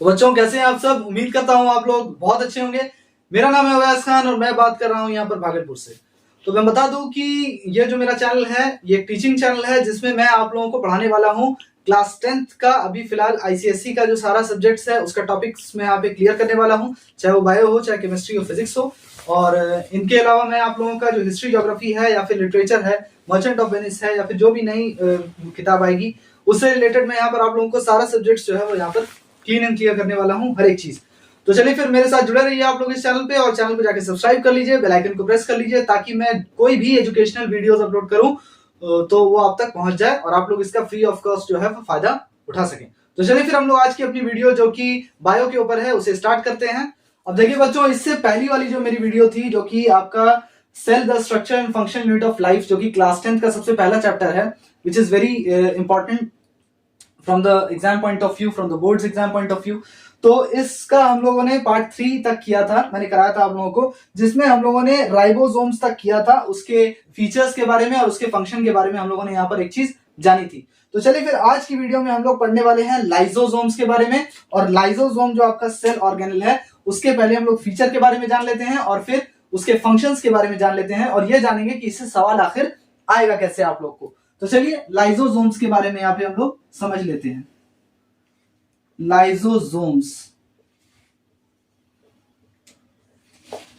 तो बच्चों कैसे हैं आप सब। उम्मीद करता हूँ आप लोग बहुत अच्छे होंगे। मेरा नाम है अवैस खान और मैं बात कर रहा हूँ यहाँ पर भागलपुर से। तो मैं बता दूं कि ये जो मेरा चैनल है ये एक टीचिंग चैनल है जिसमें मैं आप लोगों को पढ़ाने वाला हूँ क्लास 10th का। अभी फिलहाल आईसीएसई का जो सारा सब्जेक्ट्स है उसका टॉपिक्स मैं यहाँ पे क्लियर करने वाला हूँ, चाहे वो बायो हो, चाहे केमिस्ट्री हो, फिजिक्स हो। और इनके अलावा मैं आप लोगों का जो हिस्ट्री, ज्योग्राफी है या फिर लिटरेचर है, मर्चेंट ऑफ वेनिस है या फिर जो भी नई किताब आएगी उससे रिलेटेड मैं यहाँ पर आप लोगों को सारा सब्जेक्ट्स जो है वो यहाँ पर क्लीन एंड क्लियर करने वाला हूँ, हर एक चीज। तो चलिए फिर मेरे साथ जुड़े रहिए आप लोग इस चैनल पे, और चैनल को जाके सब्सक्राइब कर लीजिए, बेल आइकन को प्रेस कर लीजिए ताकि मैं कोई भी एजुकेशनल वीडियोस अपलोड करूं तो वो आप तक पहुंच जाए और आप लोग इसका फ्री ऑफ कॉस्ट जो है फायदा उठा सकें। तो चलिए फिर हम लोग आज की अपनी वीडियो जो कि बायो के ऊपर है उसे स्टार्ट करते हैं। अब देखिए बच्चों, इससे पहली वाली जो मेरी वीडियो थी जो कि आपका cell the structure and function unit of life, जो कि क्लास 10th का सबसे पहला चैप्टर है, which is very important from the exam point of view, from the boards exam point of view. तो इसका हम लोगों ने पार्ट 3 तक किया था, मैंने कराया था आप लोगों को, जिसमें हम लोगों ने राइबोसोम्स तक किया था, उसके फीचर्स के बारे में और उसके फंक्शन के बारे में हम लोगों ने यहाँ पर एक चीज जानी थी। तो चलिए फिर आज की वीडियो में हम लोग पढ़ने वाले हैं लाइसोसोम्स के बारे में। और लाइसोसोम जो आपका सेल ऑर्गेनल है उसके पहले हम लोग फीचर के बारे में जान लेते हैं और फिर उसके फंक्शंस के बारे में जान लेते हैं, और ये जानेंगे कि इससे सवाल आखिर आएगा कैसे आप लोग को। तो चलिए लाइसोसोम्स के बारे में यहाँ पे हम लोग समझ लेते हैं। लाइसोसोम्स,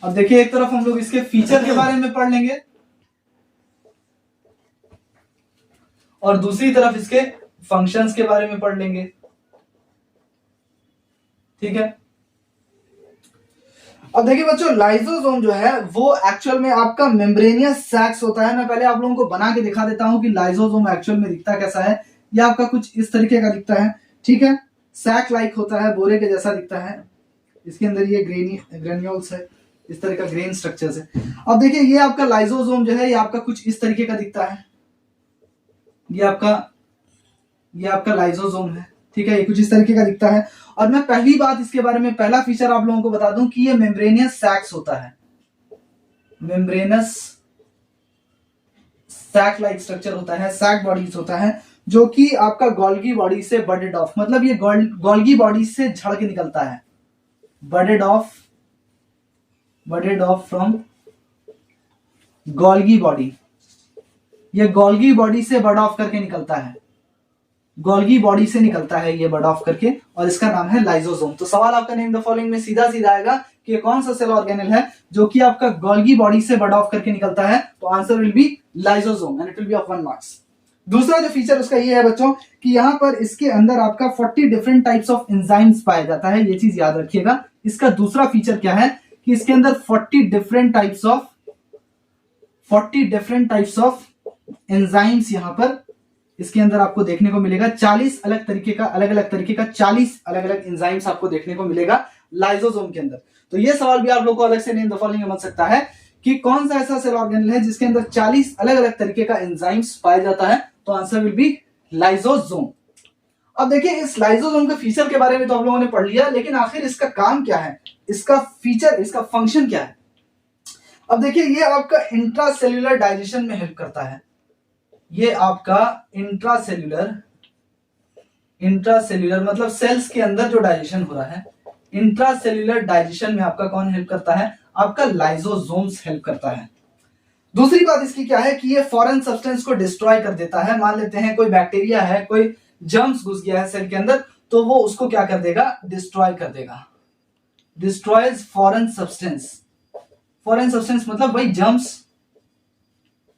अब देखिए एक तरफ हम लोग इसके फीचर के बारे में पढ़ लेंगे और दूसरी तरफ इसके फंक्शंस के बारे में पढ़ लेंगे, ठीक है। अब देखिए बच्चों, लाइसोसोम जो है वो एक्चुअल में आपका मेम्ब्रेनियस सैक्स होता है। मैं पहले आप लोगों को बना के दिखा देता हूं कि लाइसोसोम एक्चुअल में दिखता कैसा है। ये आपका कुछ इस तरीके का दिखता है, ठीक है। सैक लाइक होता है, बोरे के जैसा दिखता है। इसके अंदर ये ग्रेन्यूल्स है, इस तरह का ग्रेन स्ट्रक्चर्स है। अब देखिए ये आपका लाइसोसोम जो है ये आपका कुछ इस तरीके का दिखता है। ये आपका लाइसोसोम है, ठीक है। ये कुछ इस तरीके का दिखता है। और मैं पहली बात इसके बारे में, पहला फीचर आप लोगों को बता दूं कि ये मेम्ब्रेनियस सैक्स होता है। मेम्ब्रेनस सैक लाइक स्ट्रक्चर होता है, सैक बॉडीज होता है, जो कि आपका गोल्गी बॉडी से बडेड ऑफ, मतलब ये गोल्गी बॉडी से झड़ के निकलता है। Budded of from Golgi body, ये गोल्गी बॉडी से बड ऑफ करके निकलता है। गोल्गी बॉडी से निकलता है ये बड ऑफ करके, और इसका नाम है लाइसोसोम। तो सवाल आपका नेम द फॉलोइंग में सीधा सीधा आएगा कि ये कौन सा सेल ऑर्गेनल है जो कि आपका गोल्गी बॉडी से बड ऑफ करके निकलता है। तो answer will B lysosome and it will B of 1 marks. दूसरा जो फीचर उसका ये है बच्चों कि यहाँ पर इसके अंदर आपका 40 डिफरेंट टाइप्स ऑफ एंजाइम्स पाया जाता है। ये चीज याद रखिएगा। इसका दूसरा फीचर क्या है कि इसके अंदर 40 डिफरेंट टाइप्स ऑफ एंजाइम्स यहाँ पर इसके अंदर आपको देखने को मिलेगा। 40 अलग अलग तरीके का 40 अलग अलग एंजाइम्स आपको देखने को मिलेगा लाइसोसोम के अंदर। तो ये सवाल भी आप लोग को अलग से नेम द फॉलोइंग में बन सकता है कि कौन सा ऐसा सेल ऑर्गेनल है जिसके अंदर 40 अलग अलग तरीके का एंजाइम्स पाया जाता है। तो आंसर विल बी लाइसोसोम। अब देखिए इस लाइसोसोम के फीचर के बारे में तो हम लोगों ने पढ़ लिया, लेकिन आखिर इसका काम क्या है, इसका फीचर, इसका फंक्शन क्या है। अब देखिए ये आपका इंट्रासेल्यूलर डाइजेशन में हेल्प करता है। ये आपका इंट्रासेल्यूलर मतलब सेल्स के अंदर जो डाइजेशन हो रहा है, इंट्रासेल्यूलर डाइजेशन में आपका कौन हेल्प करता है, आपका लाइसोसोम्स हेल्प करता है। दूसरी बात इसकी क्या है कि ये फॉरेन सब्सटेंस को डिस्ट्रॉय कर देता है। मान लेते हैं कोई बैक्टीरिया है, कोई जर्म्स घुस गया है सेल के अंदर, तो वो उसको क्या कर देगा, डिस्ट्रॉय कर देगा। डिस्ट्रॉयज फॉरेन सब्सटेंस मतलब वही जर्म्स,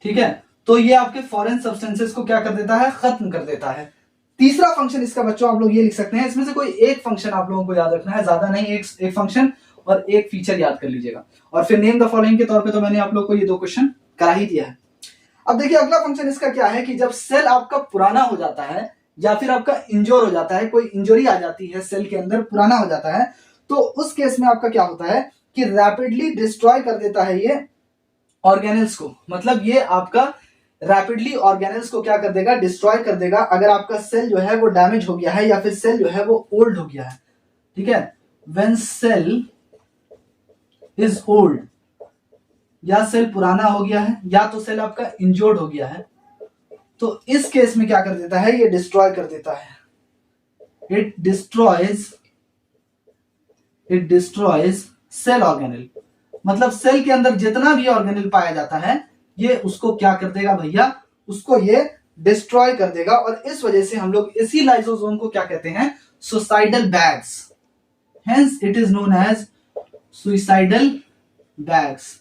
ठीक है। तो ये आपके फॉरेन सब्सटेंसेस को क्या कर देता है, खत्म कर देता है। तीसरा फंक्शन इसका बच्चों आप लोग ये लिख सकते हैं, इसमें से कोई एक फंक्शन आप लोगों को याद रखना है, ज्यादा नहीं, एक फंक्शन और एक फीचर याद कर लीजिएगा। और फिर नेम द फॉलोइंग के तौर पे तो मैंने आप लोग को ये 2 क्वेश्चन करा ही दिया है। अब देखिए अगला फंक्शन इसका क्या है कि जब सेल आपका पुराना हो जाता है या फिर आपका इंजोर हो जाता है, कोई इंजरी आ जाती है सेल के अंदर, पुराना हो जाता है, तो उस केस में आपका क्या होता है कि रैपिडली डिस्ट्रॉय कर देता है ये ऑर्गेनल्स को। मतलब ये आपका रैपिडली ऑर्गेनल्स को क्या कर देगा, डिस्ट्रॉय कर देगा। अगर आपका सेल जो है वो डैमेज हो गया है या फिर सेल जो है वो ओल्ड हो गया है, ठीक है। व्हेन सेल इज ओल्ड, या सेल पुराना हो गया है या तो सेल आपका इंजोर्ड हो गया है, तो इस केस में क्या कर देता है, ये डिस्ट्रॉय कर देता है। It destroys it destroys cell organelle. मतलब सेल के अंदर जितना भी ऑर्गेनेल पाया जाता है ये उसको क्या कर देगा भैया, उसको ये डिस्ट्रॉय कर देगा। और इस वजह से हम लोग इसी लाइसोसोम को क्या कहते हैं, suicidal bags. Hence it is known as suicidal bags.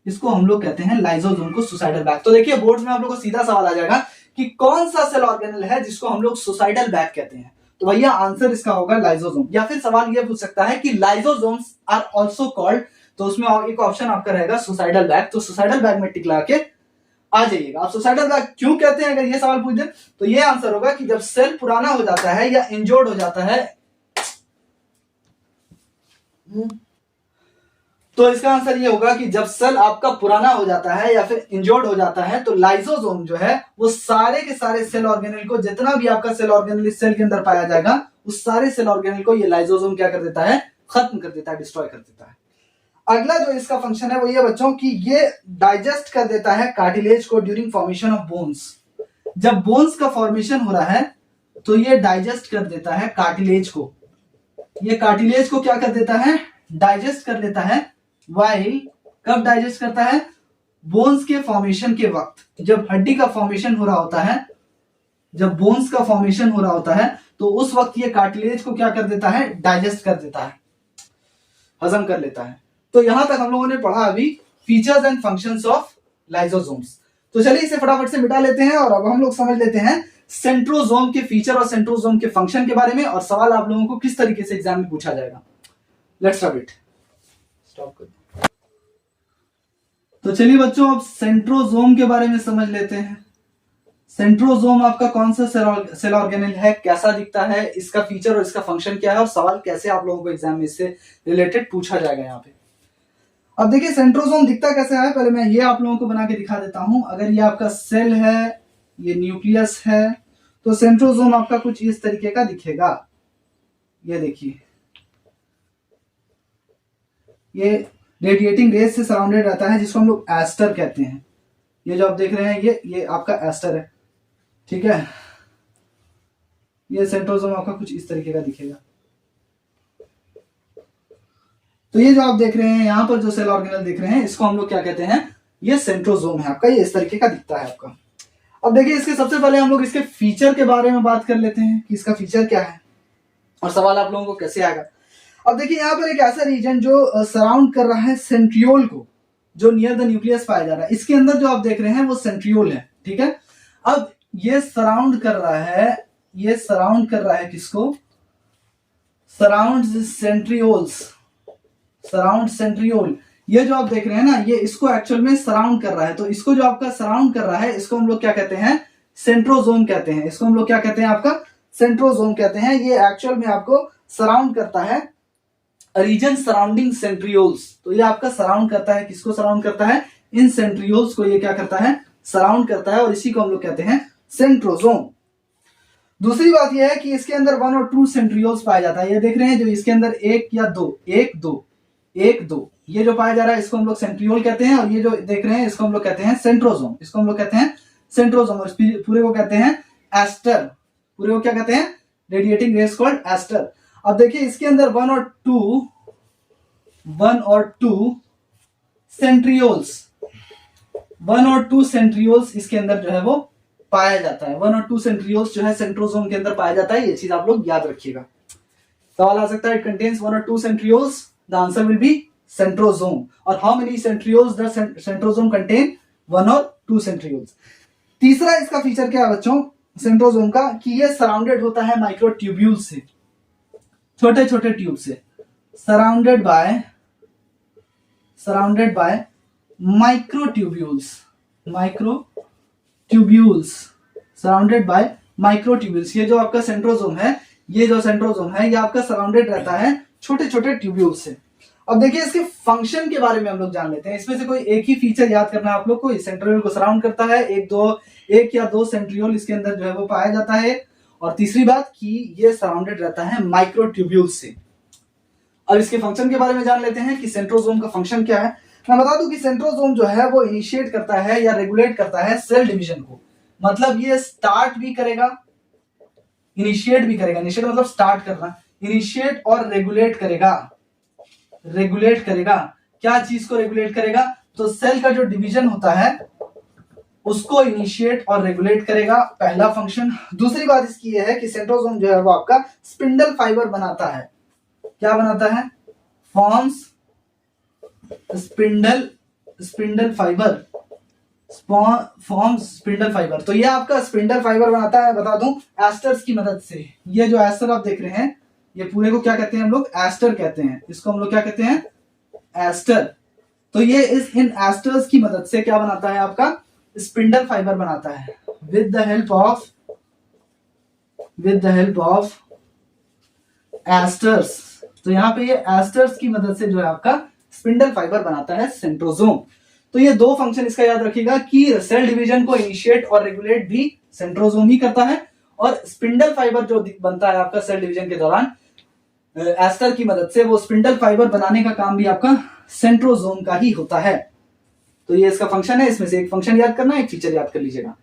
इसको हम लोग कहते हैं लाइसोसोम को सुसाइडल बैग। तो देखिए बोर्ड में आप लोग को सीधा सवाल आ जाएगा कि कौन सा सेल ऑर्गेनल है जिसको हम लोग सुसाइडल बैग कहते हैं। तो भैया आंसर इसका होगा लाइसोसोम। या फिर सवाल ये पूछ सकता है कि लाइसोसोम्स आर आल्सो कॉल्ड, तो उसमें एक ऑप्शन आपका रहेगा सुसाइडल बैग। तो सुसाइडल बैग में टिक लगा के आ जाइएगा। आप सुसाइडल बैग क्यों कहते हैं, अगर ये सवाल पूछ दे तो ये आंसर होगा कि जब सेल पुराना हो जाता है या इंजोर्ड हो जाता है, तो इसका आंसर ये होगा कि जब सेल आपका पुराना हो जाता है या फिर इंजोर्ड हो जाता है तो लाइसोसोम जो है वो सारे के सारे सेल ऑर्गेनेल को, जितना भी आपका सेल ऑर्गेनेल इस सेल के अंदर पाया जाएगा उस सारे सेल ऑर्गेनेल को ये लाइसोसोम क्या कर देता है, खत्म कर देता है, डिस्ट्रॉय कर देता है। अगला जो इसका फंक्शन है वो ये बच्चों कि ये डाइजेस्ट कर देता है कार्टिलेज को ड्यूरिंग फॉर्मेशन ऑफ बोन्स। जब बोन्स का फॉर्मेशन हो रहा है तो ये डाइजेस्ट कर देता है कार्टिलेज को। ये कार्टिलेज को क्या कर देता है, डाइजेस्ट कर लेता है। वाइल कब डाइजेस्ट करता है, बोन्स के फॉर्मेशन के वक्त, जब हड्डी का फॉर्मेशन हो रहा होता है, जब बोन्स का फॉर्मेशन हो रहा होता है तो उस वक्त ये कार्टिलेज को क्या कर देता है, डाइजेस्ट कर देता है, हजम कर लेता है। तो यहां तक हम लोगों ने पढ़ा अभी features and functions of lysosomes. तो चलिए इसे फटाफट से मिटा लेते हैं और अब हम लोग समझ लेते हैं सेंट्रोसोम के फीचर और सेंट्रोसोम के फंक्शन के बारे में, और सवाल आप लोगों को किस तरीके से एग्जाम में पूछा जाएगा। Let's start it. स्टॉप कर। तो चलिए बच्चों अब सेंट्रोसोम के बारे में समझ लेते हैं। सेंट्रोसोम आपका कौन सा सेल ऑर्गेनेल है, कैसा दिखता है, इसका फीचर और इसका फंक्शन क्या है, और सवाल कैसे आप लोगों को एग्जाम में इससे रिलेटेड पूछा जाएगा यहाँ पे। अब देखिए सेंट्रोसोम दिखता कैसा है, पहले मैं ये आप लोगों को बना के दिखा देता हूं। अगर ये आपका सेल है, ये न्यूक्लियस है, तो सेंट्रोसोम आपका कुछ इस तरीके का दिखेगा। ये देखिए ये रेडिएटिंग रेज से सराउंडेड रहता है जिसको हम लोग एस्टर कहते हैं। ये जो आप देख रहे हैं ये आपका एस्टर है, ठीक है। ये सेंट्रोसोम आपका कुछ इस तरीके का दिखेगा। तो ये जो आप देख रहे हैं यहाँ पर जो सेल ऑर्गेनल देख रहे हैं इसको हम लोग क्या कहते हैं, ये सेंट्रोसोम है आपका, ये इस तरीके का दिखता है आपका। अब देखिए इसके सबसे पहले हम लोग इसके फीचर के बारे में बात कर लेते हैं कि इसका फीचर क्या है और सवाल आप लोगों को कैसे आएगा। अब देखिए यहाँ पर एक ऐसा रीजन जो सराउंड कर रहा है सेंट्रियोल को, जो नियर द न्यूक्लियस पाया जा रहा है, इसके अंदर जो आप देख रहे हैं वो सेंट्रियोल है, ठीक है। अब ये सराउंड कर रहा है, ये सराउंड कर रहा है किसको, सराउंड सेंट्रियोल्स, सराउंड सेंट्रियोल। ये जो आप देख रहे हैं ना, ये इसको एक्चुअल में सराउंड कर रहा है। तो इसको जो आपका सराउंड कर रहा है इसको हम लोग क्या कहते हैं, सेंट्रोसोम कहते हैं। इसको हम लोग क्या कहते हैं, आपका सेंट्रोसोम कहते हैं। ये एक्चुअल में आपको सराउंड करता है रीजन सराउंडिंग सेंट्रियोल्स। तो ये आपका सराउंड करता है, किसको सराउंड करता है, इन सेंट्रियोल्स को ये क्या करता है, सराउंड करता है, और इसी को हम लोग कहते हैं सेंट्रोसोम। दूसरी बात यह है कि इसके अंदर 1 और 2 सेंट्रियोल्स पाया जाता है। ये देख रहे हैं जो इसके अंदर 1 या 2, 1 2 ये जो पाया जा रहा है इसको हम लोग सेंट्रियोल कहते हैं, और ये जो देख रहे हैं इसको हम लोग कहते हैं सेंट्रोसोम। इसको हम लोग कहते हैं सेंट्रोसोम, और पूरे को कहते हैं एस्टर। पूरे को क्या कहते हैं, रेडिएटिंग रेज कॉल्ड एस्टर। अब देखिए इसके अंदर 1 और 2 सेंट्रियोल्स, 1 और 2 सेंट्रियोल्स इसके अंदर जो है वो पाया जाता है। 1 और 2 सेंट्रियोल्स जो है सेंट्रोसोम के अंदर पाया जाता है। ये चीज आप लोग याद रखिएगा, सवाल आ सकता है। इट कंटेन्स 1 और 2 centrioles, the answer will be centrosome. और how many centrioles the centrosome contain, 1 और 2 सेंट्रियोल्स। तीसरा इसका फीचर क्या है बच्चों सेंट्रोसोम का, कि ये सराउंडेड होता है माइक्रोट्यूब्यूल से, छोटे छोटे ट्यूब से, surrounded by microtubules, surrounded by microtubules. ये जो आपका सेंट्रोसोम है, ये जो सेंट्रोसोम है ये आपका सराउंडेड रहता है छोटे छोटे ट्यूब्यूल से। अब देखिए इसके फंक्शन के बारे में हम लोग जान लेते हैं। इसमें से कोई एक ही फीचर याद करना है आप लोग को। इस सेंट्रियोल को सराउंड करता है, एक या दो सेंट्रियोल इसके अंदर जो है वो पाया जाता है, और तीसरी बात कि ये सराउंडेड रहता है माइक्रोट्यूब्यूल से। अब इसके फंक्शन के बारे में जान लेते हैं कि सेंट्रोसोम का फंक्शन क्या है। मैं बता दूं कि सेंट्रोसोम जो है वो इनिशिएट करता है या रेगुलेट करता है सेल डिवीजन को। मतलब ये स्टार्ट भी करेगा, इनिशिएट भी करेगा। इनिशिएट मतलब स्टार्ट करना, इनिशिएट और रेगुलेट करेगा रेगुलेट करेगा। क्या चीज को रेगुलेट करेगा? तो सेल का जो डिवीजन होता है उसको इनिशिएट और रेगुलेट करेगा, पहला फंक्शन। दूसरी बात इसकी यह है कि सेंट्रोसोम जो है वो आपका स्पिंडल फाइबर बनाता है। क्या बनाता है? Forms spindle fibre, forms spindle fibre. तो ये आपका स्पिंडल फाइबर बनाता है, बता दूं, एस्टर्स की मदद से। ये जो एस्टर आप देख रहे हैं, ये पूरे को क्या कहते हैं हम लोग? एस्टर कहते हैं। इसको हम लोग क्या कहते हैं? एस्टर। तो ये इन एस्टर्स की मदद से क्या बनाता है? आपका स्पिंडल फाइबर बनाता है with the help of esters. तो यहाँ पे ये एस्टर्स की मदद से जो है आपका स्पिंडल फाइबर बनाता है सेंट्रोसोम। तो ये दो फंक्शन इसका याद रखिएगा कि सेल डिवीजन को इनिशिएट और रेगुलेट भी सेंट्रोसोम ही करता है, और स्पिंडल फाइबर जो बनता है आपका सेल डिवीजन के दौरान एस्टर की मदद से, वो स्पिंडल फाइबर बनाने का काम भी आपका सेंट्रोसोम का ही होता है। तो ये इसका फंक्शन है, इसमें से एक फंक्शन याद करना है, एक फीचर याद कर लीजिएगा।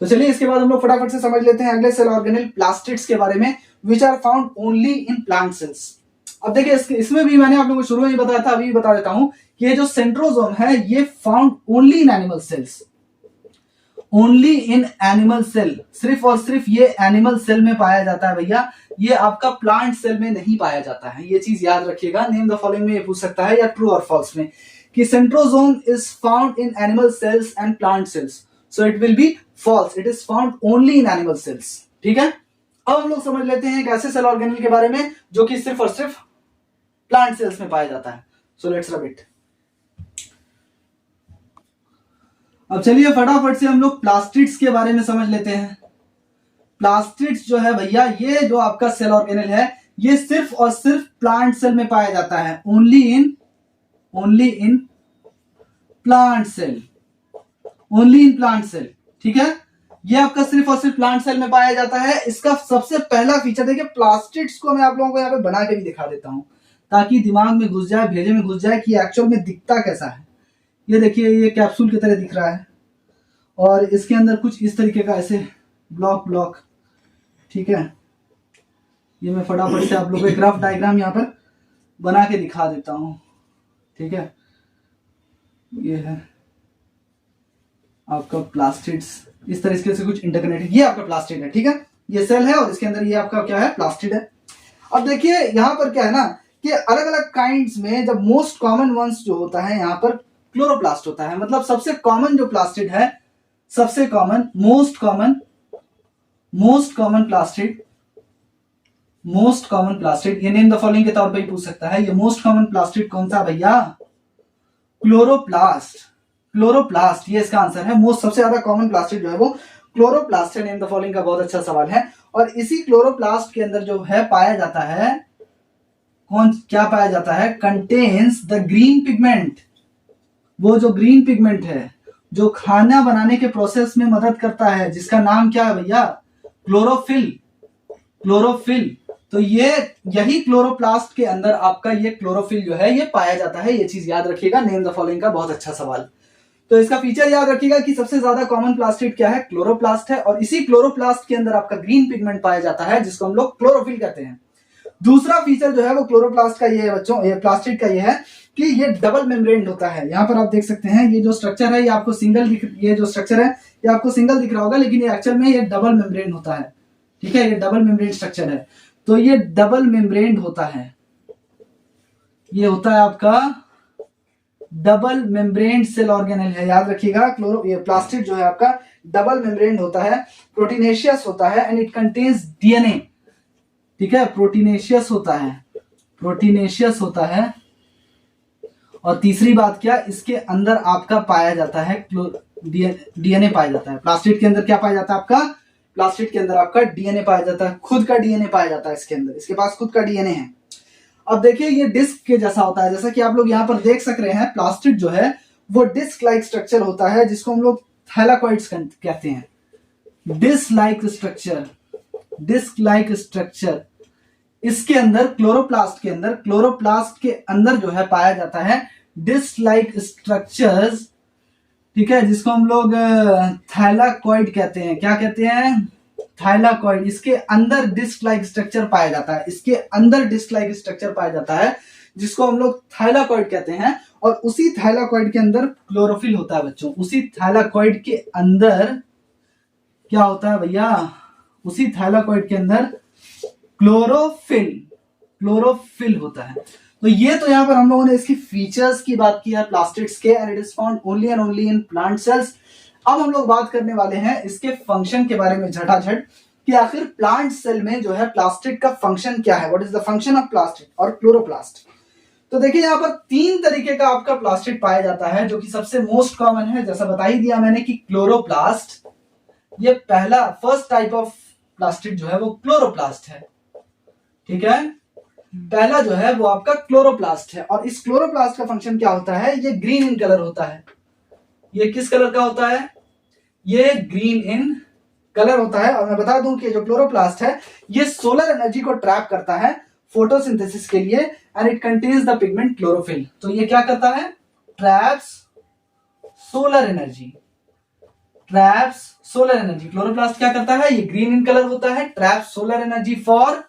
तो चलिए इसके बाद हम लोग फटाफट से समझ लेते हैं अगले सेल ऑर्गेनेल प्लास्टिड्स के बारे में, which are found only in plant cells. अब देखिए इसमें भी मैंने आप लोगों को शुरू में ही बताया था, अभी भी बता देता हूं कि ये जो सेंट्रोसोम है ये found only in animal cells, only in animal cell. सिर्फ और सिर्फ ये एनिमल सेल में पाया जाता है भैया, ये आपका प्लांट सेल में नहीं पाया जाता है। ये चीज याद रखिएगा। नेम द फॉलोइंग में ये पूछ सकता है, या ट्रू और फॉल्स में, कि centrosome is found in animal cells and plant cells. So it will be false, it is found only in animal cells. ठीक है, अब हम लोग समझ लेते हैं एक ऐसे सेल ऑर्गेनेल के बारे में जो कि सिर्फ और सिर्फ प्लांट सेल्स में पाया जाता है। So let's rub it. अब चलिए फटाफट से हम लोग प्लास्टिड्स के बारे में समझ लेते हैं। प्लास्टिड्स जो है भैया, ये जो आपका सेल ऑर्गेनेल है, ये सिर्फ और सिर्फ प्लांट सेल में पाया जाता है, only in plant cell, only in plant cell. ठीक है, ये आपका सिर्फ और सिर्फ प्लांट सेल में पाया जाता है। इसका सबसे पहला फीचर देखिए, प्लास्टिड्स को मैं आप लोगों को यहाँ पे बना के भी दिखा देता हूं ताकि दिमाग में घुस जाए, भेजे में घुस जाए कि एक्चुअल में दिखता कैसा है। ये देखिए, ये कैप्सूल की तरह दिख रहा है और इसके अंदर कुछ इस तरीके का ऐसे ब्लॉक। ठीक है, ये मैं फटाफट से आप लोगों को एक रफ डायग्राम यहाँ पर बना के दिखा देता हूं। ठीक है, ये है आपका प्लास्टिड्स, इस तरीके से कुछ इंटरकनेक्टेड, ये आपका प्लास्टिड है। ठीक है, ये सेल है और इसके अंदर ये आपका क्या है? प्लास्टिड है। अब देखिए यहाँ पर क्या है ना कि अलग अलग काइंड्स में जब मोस्ट कॉमन वंस जो होता है यहाँ पर क्लोरोप्लास्ट होता है। मतलब सबसे कॉमन जो प्लास्टिड है, सबसे कॉमन मोस्ट कॉमन प्लास्टिड, ये नेम द फॉलोइंग के तौर पे ही पूछ सकता है। ये मोस्ट कॉमन प्लास्टिड कौन सा भैया? क्लोरोप्लास्ट, ये इसका आंसर है। मोस्ट सबसे ज्यादा कॉमन प्लास्टिड जो है वो क्लोरोप्लास्ट है। नेम द फॉलोइंग का बहुत अच्छा सवाल है। और इसी क्लोरोप्लास्ट के अंदर जो है पाया जाता है, क्या पाया जाता है? Contains the green pigment. वो जो ग्रीन पिगमेंट है जो खाना बनाने के प्रोसेस में मदद करता है, जिसका नाम क्या है भैया? क्लोरोफिल। तो ये यही क्लोरोप्लास्ट के अंदर आपका ये क्लोरोफिल जो है ये पाया जाता है। ये चीज याद रखिएगा। नेम द फॉलोइंग का बहुत अच्छा सवाल। तो इसका फीचर याद रखिएगा कि सबसे ज्यादा कॉमन प्लास्टिड क्या है? क्लोरोप्लास्ट है। और इसी क्लोरोप्लास्ट के अंदर आपका ग्रीन पिगमेंट पाया जाता है, जिसको हम लोग क्लोरोफिल कहते हैं। दूसरा फीचर जो है वो क्लोरोप्लास्ट का ये है बच्चों, ये प्लास्टिड का ये है कि ये डबल मेम्ब्रेन होता है। यहाँ पर आप देख सकते हैं, ये जो स्ट्रक्चर है ये आपको सिंगल ये जो स्ट्रक्चर है ये आपको सिंगल दिख रहा होगा, लेकिन ये एक्चुअल में ये डबल मेम्ब्रेन होता है। ठीक है, ये डबल मेम्ब्रेन स्ट्रक्चर है। तो ये डबल मेम्ब्रेन होता है, ये होता है आपका डबल मेम्ब्रेन सेल ऑर्गेनेल है। याद रखिएगा, ये प्लास्टिड जो है आपका डबल मेम्ब्रेन होता है, प्रोटीनेशियस होता है, एंड इट कंटेन्स डीएनए। ठीक है, प्रोटीनेशियस होता है। और तीसरी बात क्या, इसके अंदर आपका पाया जाता है डीएनए पाया जाता है। प्लास्टिड के अंदर क्या पाया जाता है आपका? प्लास्टिड के अंदर आपका डीएनए पाया जाता है, खुद का डीएनए पाया जाता है इसके अंदर, इसके पास खुद का डीएनए है। अब देखिए ये डिस्क के जैसा होता है, जैसा कि आप लोग यहाँ पर देख सक रहे हैं। प्लास्टिड जो है वो डिस्क लाइक स्ट्रक्चर होता है, जिसको हम लोग थैलाकॉइड्स कहते हैं। डिस्क लाइक स्ट्रक्चर इसके अंदर क्लोरोप्लास्ट के अंदर जो है पाया जाता है डिस्क लाइक स्ट्रक्चर्स। ठीक है, जिसको हम लोग थैलाकॉइड कहते हैं। क्या कहते हैं? थैलाकॉइड। इसके अंदर डिस्क लाइक स्ट्रक्चर पाया जाता है, जिसको हम लोग थाइलाकॉइड कहते हैं, और उसी थाइलाकॉइड के अंदर क्लोरोफिल होता है बच्चों। उसी थाइलाकॉइड के अंदर क्या होता है भैया, उसी थाइलाकॉइड के अंदर क्लोरोफिल होता है। तो ये तो यहाँ पर हम लोगों ने इसकी फीचर्स की बात की है प्लास्टिड्स के, and it is found only and only in plant cells. अब हम लोग बात करने वाले हैं इसके फंक्शन के बारे में झटाझट, कि आखिर प्लांट सेल में जो है प्लास्टिड का फंक्शन क्या है, what is the function of plastid और क्लोरोप्लास्ट। तो देखिए यहाँ पर 3 तरीके का आपका प्लास्टिड पाया जाता है, जो कि सबसे मोस्ट कॉमन है, जैसा बता ही दिया मैंने कि क्लोरोप्लास्ट। ये पहला फर्स्ट टाइप ऑफ प्लास्टिड जो है वो क्लोरोप्लास्ट है, ठीक है। पहला जो है वो आपका क्लोरोप्लास्ट है, और इस क्लोरोप्लास्ट का फंक्शन क्या होता है, ये ग्रीन इन कलर होता है। ये किस कलर का होता है, ये ग्रीन इन कलर होता है। और मैं बता दूं कि जो क्लोरोप्लास्ट है ये सोलर एनर्जी को ट्रैप करता है फोटोसिंथेसिस के लिए, and it contains the pigment chlorophyll. तो ये क्या करता है, traps solar energy, traps solar energy. Chloroplast क्या करता है, ये ग्रीन इन कलर होता है, traps solar energy for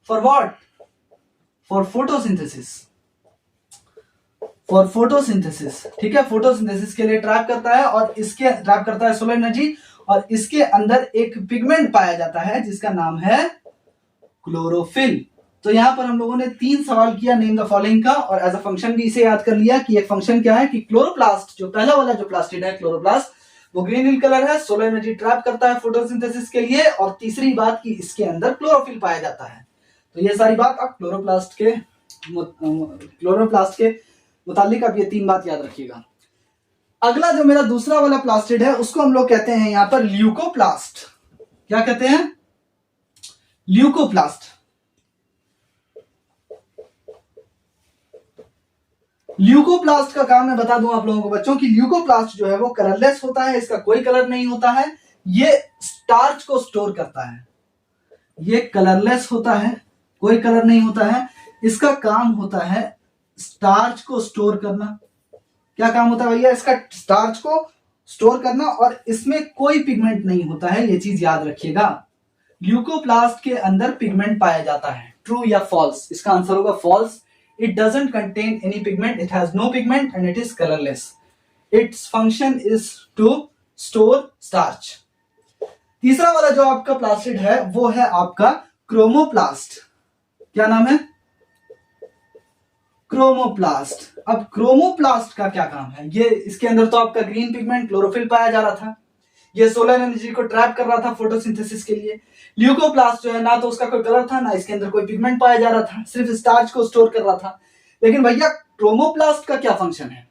what, for photosynthesis, for photosynthesis, ठीक है। फोटोसिंथेसिस के लिए ट्रैप करता है, और इसके ट्रैप करता है सोलर एनर्जी, और इसके अंदर एक पिगमेंट पाया जाता है जिसका नाम है क्लोरोफिल। तो यहां पर हम लोगों ने 3 सवाल किया नेम द फॉलोइंग का, और एज अ फंक्शन भी इसे याद कर लिया कि एक फंक्शन क्या है, कि क्लोरोप्लास्ट जो पहला वाला जो प्लास्टिड है क्लोरोप्लास्ट, वो ग्रीन इन कलर है, सोलर एनर्जी ट्रैप करता है फोटोसिंथेसिस के लिए, और तीसरी बात कि इसके अंदर क्लोरोफिल पाया जाता है। तो ये सारी बात आप क्लोरोप्लास्ट के मुतालिक आप ये 3 बात याद रखिएगा। अगला जो मेरा दूसरा वाला प्लास्टिड है उसको हम लोग कहते हैं यहां पर ल्यूकोप्लास्ट। क्या कहते हैं, ल्यूकोप्लास्ट। ल्यूकोप्लास्ट का काम मैं बता दूं आप लोगों को बच्चों, कि ल्यूकोप्लास्ट जो है वो कलरलेस होता है, इसका कोई कलर नहीं होता है, ये स्टार्च को स्टोर करता है। ये कलरलेस होता है, कोई कलर नहीं होता है, इसका काम होता है स्टार्च को स्टोर करना। क्या काम होता है भैया, इसका स्टार्च को स्टोर करना, और इसमें कोई पिगमेंट नहीं होता है, ये चीज याद रखिएगा। ल्यूकोप्लास्ट के अंदर पिगमेंट पाया जाता है, ट्रू या फॉल्स, इसका आंसर होगा false. It doesn't contain any pigment, it has no pigment and it is colourless. Its function is to store starch. तीसरा वाला जो आपका प्लास्टिड है वो है आपका क्रोमोप्लास्ट। क्या नाम है, क्रोमोप्लास्ट। अब क्रोमोप्लास्ट का क्या काम है, ये इसके अंदर तो आपका ग्रीन पिगमेंट क्लोरोफिल पाया जा रहा था, ये सोलर एनर्जी को ट्रैप कर रहा था फोटोसिंथेसिस के लिए। ल्यूकोप्लास्ट जो है ना तो उसका कोई कलर था, ना इसके अंदर कोई पिगमेंट पाया जा रहा था, सिर्फ स्टार्च को स्टोर कर रहा था। लेकिन भैया क्रोमोप्लास्ट का क्या फंक्शन है,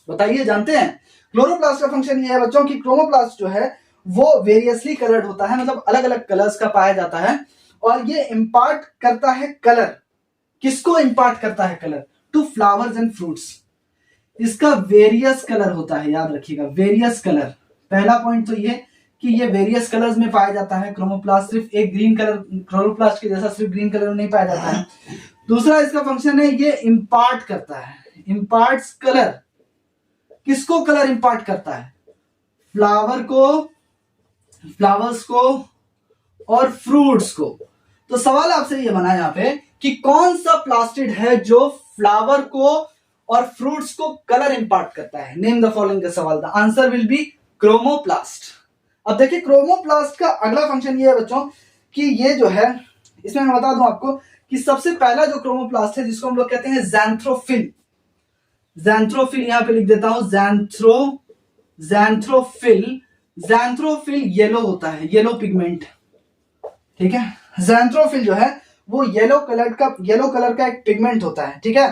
बताइए, जानते हैं। क्लोरोप्लास्ट का फंक्शन ये है बच्चों कि क्रोमोप्लास्ट जो है वो वेरियसली कलर्ड होता है, मतलब अलग अलग कलर्स का पाया जाता है, और ये इंपार्ट करता है कलर। किसको इंपार्ट करता है colour, to flowers and fruits. इसका वेरियस कलर होता है, याद रखिएगा, वेरियस कलर। पहला पॉइंट तो ये कि ये वेरियस कलर्स में पाया जाता है। क्रोमोप्लास्ट सिर्फ एक ग्रीन कलर, क्लोरोप्लास्ट के जैसा सिर्फ ग्रीन कलर में नहीं पाया जाता है। दूसरा इसका फंक्शन है ये इंपार्ट करता है, इंपार्ट्स कलर। किसको कलर इंपार्ट करता है, फ्लावर को, फ्लावर्स को और फ्रूट्स को। तो सवाल आपसे ये बना यहाँ पे कि कौन सा प्लास्टिड है जो फ्लावर को और फ्रूट्स को कलर इंपार्ट करता है, नेम द फॉलोइंग का सवाल। The answer will B chromoplast. अब देखिए क्रोमोप्लास्ट का अगला फंक्शन ये है बच्चों कि ये जो है, इसमें मैं बता दूं आपको कि सबसे पहला जो क्रोमोप्लास्ट है जिसको हम लोग कहते हैं ज़ैंथ्रोफिल। ज़ैंथ्रोफिल यहां पे लिख देता हूं, ज़ैंथ्रोफिल। ज़ैंथ्रोफिल येलो होता है, येलो पिगमेंट, ठीक है। ज़ैंथ्रोफिल जो है वो येलो कलर का एक पिगमेंट होता है, ठीक है।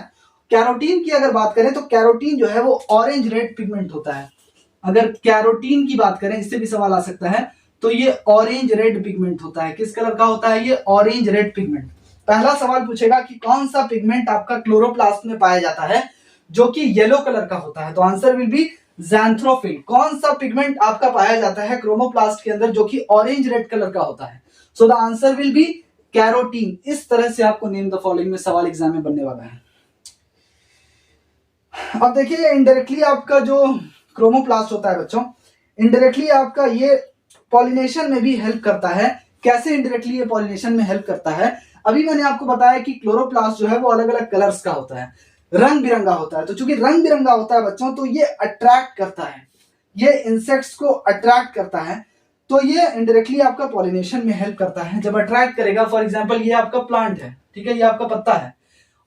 कैरोटीन की अगर बात करें तो कैरोटीन जो है वो ऑरेंज रेड पिगमेंट होता है। अगर कैरोटीन की बात करें, इससे भी सवाल आ सकता है, तो ये ऑरेंज रेड पिगमेंट होता है। किस कलर का होता है ये, ऑरेंज रेड पिगमेंट। पहला सवाल पूछेगा कि कौन सा पिगमेंट आपका क्लोरोप्लास्ट में पाया जाता है जो कि येलो कलर का होता है, तो आंसर विल बी ज़ैंथ्रोफिल। कौन सा पिगमेंट आपका पाया जाता है क्रोमोप्लास्ट के अंदर जो कि ऑरेंज रेड कलर का होता है, सो the answer will B carotene. इस तरह से आपको नेम द फॉलोइंग में सवाल एग्जाम में बनने वाला है। अब देखिए इनडायरेक्टली आपका जो क्रोमोप्लास्ट होता है बच्चों, इनडायरेक्टली आपका ये पॉलिनेशन में भी हेल्प करता है। कैसे इनडायरेक्टली ये पॉलिनेशन में हेल्प करता है, अभी मैंने आपको बताया कि क्लोरोप्लास्ट जो है वो अलग अलग कलर्स का होता है, रंग बिरंगा होता है। तो चूंकि रंग बिरंगा होता है बच्चों, तो ये अट्रैक्ट करता है, ये इंसेक्ट्स को अट्रैक्ट करता है। तो ये इनडायरेक्टली आपका पॉलिनेशन में हेल्प करता है। जब अट्रैक्ट करेगा, फॉर एग्जाम्पल ये आपका प्लांट है, ठीक है, ये आपका पत्ता है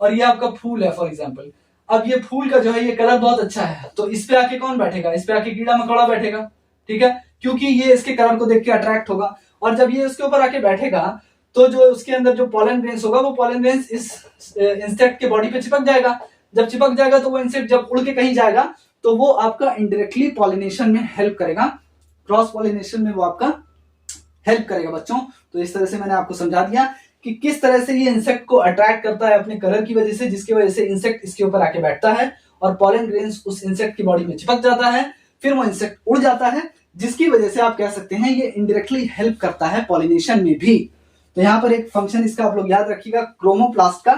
और ये आपका फूल है फॉर एग्जाम्पल। अब ये फूल का जो है ये कलर बहुत अच्छा है, तो इस पे आके कौन बैठेगा? इस पे आके कीड़ा मकोड़ा बैठेगा, ठीक है, क्योंकि ये इसके कलर को देख के अट्रैक्ट होगा। और जब ये उसके ऊपर आके बैठेगा तो जो उसके अंदर जो पॉलन ग्रेन्स होगा, वो पॉलन ग्रेन्स इस इंसेक्ट के बॉडी पे चिपक जाएगा। जब चिपक जाएगा तो वो इंसेक्ट जब उड़ के कहीं जाएगा तो वो आपका इनडायरेक्टली पॉलिनेशन में हेल्प करेगा, क्रॉस पॉलिनेशन में वो आपका हेल्प करेगा बच्चों। तो इस तरह से मैंने आपको समझा दिया कि किस तरह से ये इंसेक्ट को अट्रैक्ट करता है अपने कलर की वजह से, जिसकी वजह से इंसेक्ट इसके ऊपर आके बैठता है और पॉलन ग्रेन्स उस इंसेक्ट की बॉडी में चिपक जाता है, फिर वो इंसेक्ट उड़ जाता है, जिसकी वजह से आप कह सकते हैं ये इनडायरेक्टली हेल्प करता है पॉलिनेशन में भी। तो यहां पर एक फंक्शन इसका आप लोग याद रखिएगा क्रोमोप्लास्ट का,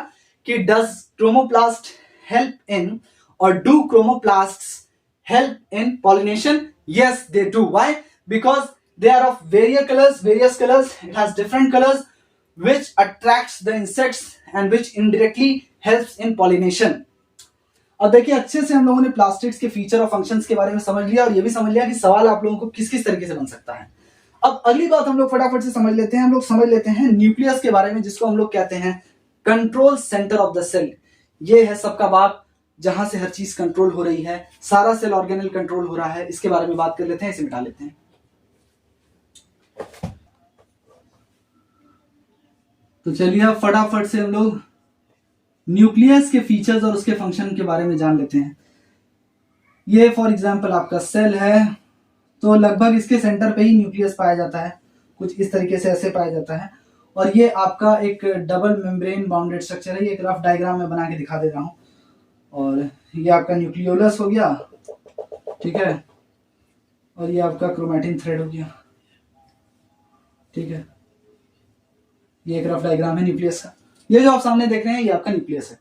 कि डज क्रोमोप्लास्ट हेल्प इन और do chromoplasts help in pollination? Yes they do. Why? Because they are of various colors, it has different colors which attracts the insects and which indirectly helps in pollination. अब देखिए अच्छे से हम लोगों ने plastids के feature और functions के बारे में समझ लिया और ये भी समझ लिया कि सवाल आप लोगों को किस किस तरीके से बन सकता है। अब अगली बात हम लोग फटाफट से समझ लेते हैं। हम लोग समझ लेते हैं न्यूक्लियस के बारे में, जिसको हम लोग कहते हैं control centre of the cell. ये है सबका बाप, जहां से हर चीज कंट्रोल हो रही है, सारा सेल ऑर्गेनल कंट्रोल हो रहा है। इसके बारे में बात कर लेते हैं, इसे मिटा लेते हैं। तो चलिए अब फटाफट से हम लोग न्यूक्लियस के फीचर्स और उसके फंक्शन के बारे में जान लेते हैं। ये फॉर एग्जांपल आपका सेल है, तो लगभग इसके सेंटर पे ही न्यूक्लियस पाया जाता है, कुछ इस तरीके से ऐसे पाया जाता है। और ये आपका एक डबल मेम्ब्रेन बाउंडेड स्ट्रक्चर है। ये एक रफ डायग्राम में बना के दिखा दे रहा हूँ। और ये आपका न्यूक्लियोलस हो गया, ठीक है, और ये आपका क्रोमैटिन थ्रेड हो गया, ठीक है। ये एक रफ डायग्राम है न्यूक्लियस का। ये जो आप सामने देख रहे हैं ये आपका न्यूक्लियस है।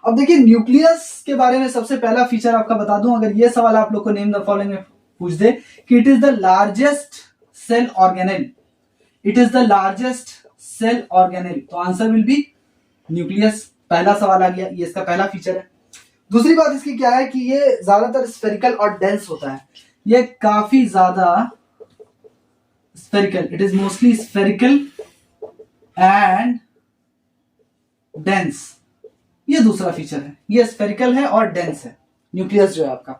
अब देखिए न्यूक्लियस के बारे में सबसे पहला फीचर आपका बता दूं, अगर ये सवाल आप लोग को नेम द फॉलोइंग में पूछ दे कि it is the largest cell organelle, it is the largest cell organelle, तो आंसर विल बी न्यूक्लियस। पहला सवाल आ गया, ये इसका पहला फीचर है। दूसरी बात इसकी क्या है कि ये ज्यादातर स्फेरिकल और डेंस होता है। ये काफी ज्यादा spherical, it is mostly spherical and dense. ये दूसरा फीचर है, ये स्फेरिकल है और डेंस है न्यूक्लियस जो है आपका।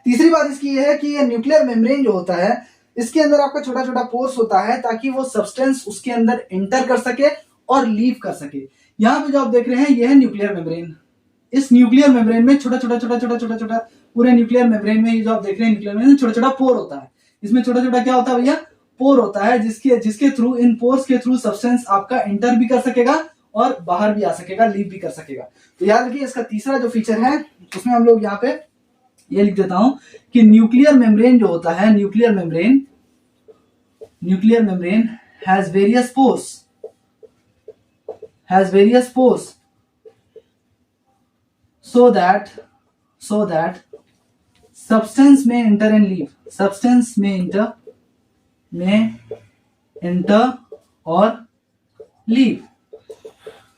तीसरी बात इसकी ये है कि ये न्यूक्लियर मेम्ब्रेन जो होता है, इसके अंदर आपका छोटा छोटा पोर्स होता है ताकि वो सब्सटेंस उसके अंदर एंटर कर सके और लीव कर सके। यहां पे जो आप देख रहे हैं ये है न्यूक्लियर मेम्ब्रेन। इस न्यूक्लियर मेम्ब्रेन में छोटा छोटा छोटा छोटा छोटा छोटा पूरे न्यूक्लियर मेम्ब्रेन में ये जो आप देख रहे हैं न्यूक्लियर मेम्ब्रेन छोटा छोटा पोर होता है। इसमें छोटा छोटा क्या होता है भैया? पोर होता है, जिसके थ्रू, इन पोर्स के थ्रू सब्सटेंस आपका एंटर भी कर सकेगा और बाहर भी आ सकेगा, लीव भी कर सकेगा। तो याद रखिए इसका तीसरा जो फीचर है उसमें हम लोग यहाँ पे ये लिख देता हूं कि न्यूक्लियर मेम्ब्रेन जो होता है, nuclear membrane has various pores so that substance may enter and leave, substance may enter और leave।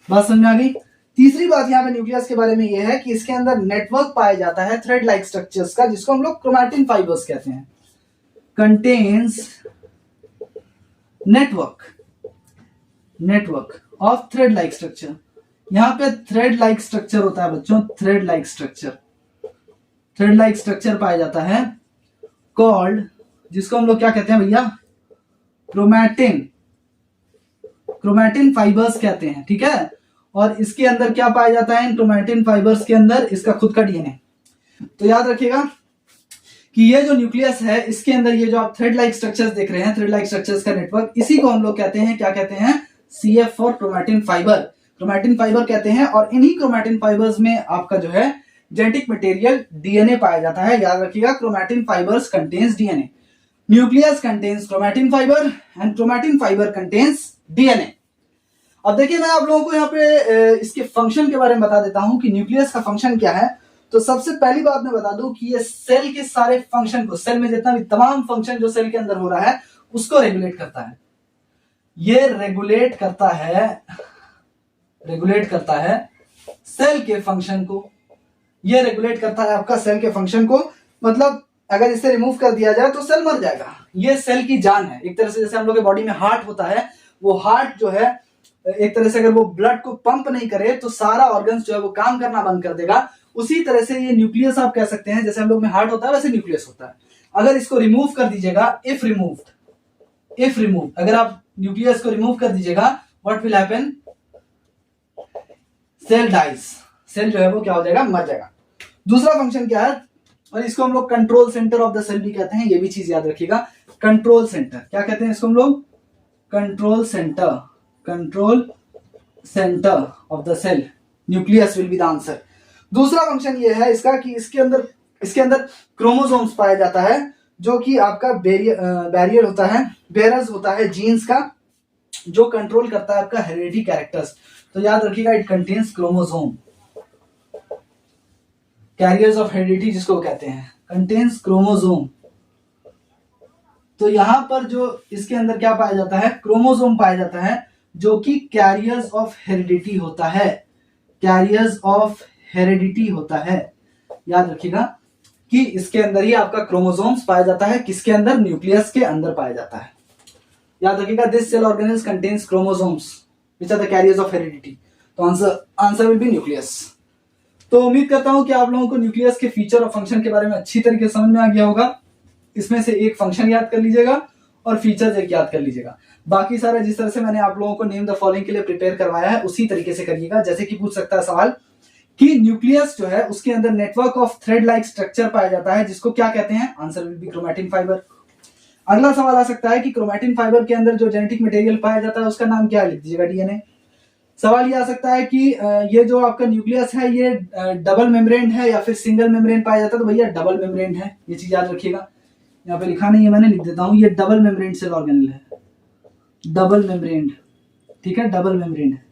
बात समझ में आ गई? तीसरी बात यहाँ पे न्यूक्लियस के बारे में ये है कि इसके अंदर नेटवर्क पाया जाता है थ्रेड लाइक स्ट्रक्चर्स का, जिसको हम लोग क्रोमैटिन फाइबर्स कहते हैं। Contains network of thread like structure. यहां पे थ्रेड लाइक स्ट्रक्चर होता है बच्चों, थ्रेड लाइक स्ट्रक्चर पाया जाता है, कॉल्ड, जिसको हम लोग क्या कहते हैं भैया? क्रोमैटिन फाइबर्स कहते हैं, ठीक है। और इसके अंदर क्या पाया जाता है? इन क्रोमैटिन फाइबर्स के अंदर इसका खुद का डीएनए। तो याद रखिएगा कि ये जो न्यूक्लियस है, इसके अंदर ये जो आप थ्रेड लाइक स्ट्रक्चर्स देख रहे हैं, थ्रेड लाइक स्ट्रक्चर्स का नेटवर्क, इसी को हम लोग कहते हैं, क्या कहते हैं? CF फॉर क्रोमैटिन फाइबर कहते हैं। और इन्हीं क्रोमैटिन फाइबर्स में आपका जो है जेनेटिक मटेरियल डीएनए पाया जाता है। याद रखिएगा chromatin fibres contains DNA, nucleus contains chromatin fibre and chromatin fibre contains DNA. अब देखिए मैं आप लोगों को यहाँ पे इसके फंक्शन के बारे में बता देता हूं कि न्यूक्लियस का फंक्शन क्या है। तो सबसे पहली बात मैं बता दूं कि ये सेल के सारे फंक्शन को, सेल में जितना भी तमाम फंक्शन जो सेल के अंदर हो रहा है उसको रेगुलेट करता है। ये रेगुलेट करता है रेगुलेट करता है सेल के फंक्शन को। ये रेगुलेट करता है आपका सेल के फंक्शन को, मतलब अगर इसे रिमूव कर दिया जाए तो सेल मर जाएगा। ये सेल की जान है एक तरह से। जैसे हम लोग के बॉडी में हार्ट होता है, वो हार्ट जो है एक तरह से अगर वो ब्लड को पंप नहीं करे तो सारा ऑर्गन्स जो है वो काम करना बंद कर देगा। उसी तरह से ये न्यूक्लियस आप कह सकते हैं, जैसे हम लोग में हार्ट होता है वैसे न्यूक्लियस होता है। अगर इसको रिमूव कर दीजिएगा, इफ रिमूव, अगर आप न्यूक्लियस को रिमूव कर दीजिएगा, what will happen? Cell dies. Cell जो है वो क्या हो जाएगा? मर जाएगा। दूसरा फंक्शन क्या है, और इसको हम लोग control centre of the cell भी कहते हैं, ये भी चीज याद रखिएगा। कंट्रोल सेंटर क्या कहते हैं इसको हम लोग? Control centre of the cell. Nucleus will be the answer. दूसरा फंक्शन ये है इसका कि इसके अंदर क्रोमोसोम्स पाया जाता है, जो कि आपका बैरियर होता है, बेरस होता है जीन्स का, जो कंट्रोल करता है आपका हेरिडिटी कैरेक्टर्स। तो याद रखिएगा, it contains chromosome, carriers of heredity जिसको कहते हैं, कंटेन्स क्रोमोसोम। तो यहां पर जो इसके अंदर क्या पाया जाता है? क्रोमोसोम पाया जाता है, जो कि कैरियर्स ऑफ हेरिडिटी होता है, कैरियर्स ऑफ हेरिडिटी होता है। याद रखिएगा कि इसके अंदर ही आपका क्रोमोसोम्स पाया जाता है। किसके अंदर? न्यूक्लियस के अंदर पाया जाता है। याद रखिएगा, this cell organism contains chromosomes which are the carriers of heredity. तो आंसर विल बी न्यूक्लियस। तो उम्मीद करता हूं कि आप लोगों को न्यूक्लियस के फीचर और फंक्शन के बारे में अच्छी तरीके से समझ में आ गया होगा। इसमें से एक फंक्शन याद कर लीजिएगा और फीचर्स एक याद कर लीजिएगा। बाकी सारा जिस तरह से मैंने आप लोगों को नेम द फॉलोइंग के लिए प्रिपेयर करवाया है उसी तरीके से करिएगा। जैसे कि पूछ सकता है सवाल कि न्यूक्लियस जो है उसके अंदर network of thread like structure पाया जाता है, जिसको क्या कहते हैं? Answer will B chromatin fibre. अगला सवाल आ सकता है कि क्रोमैटिन फाइबर के अंदर जो जेनेटिक मटेरियल पाया जाता है उसका नाम क्या है? लिख दीजिएगा डीएनए। सवाल ये आ सकता है कि ये जो आपका न्यूक्लियस है ये डबल मेम्ब्रेन है या फिर सिंगल मेम्ब्रेन पाया जाता है? तो भैया डबल मेम्ब्रेन है, ये चीज याद रखिएगा। यहाँ पे लिखा नहीं है, मैंने लिख देता हूं, ये डबल मेम्ब्रेन सेल ऑर्गेनेल है, डबल मेम्ब्रेन। ठीक है, डबल मेम्ब्रेन है।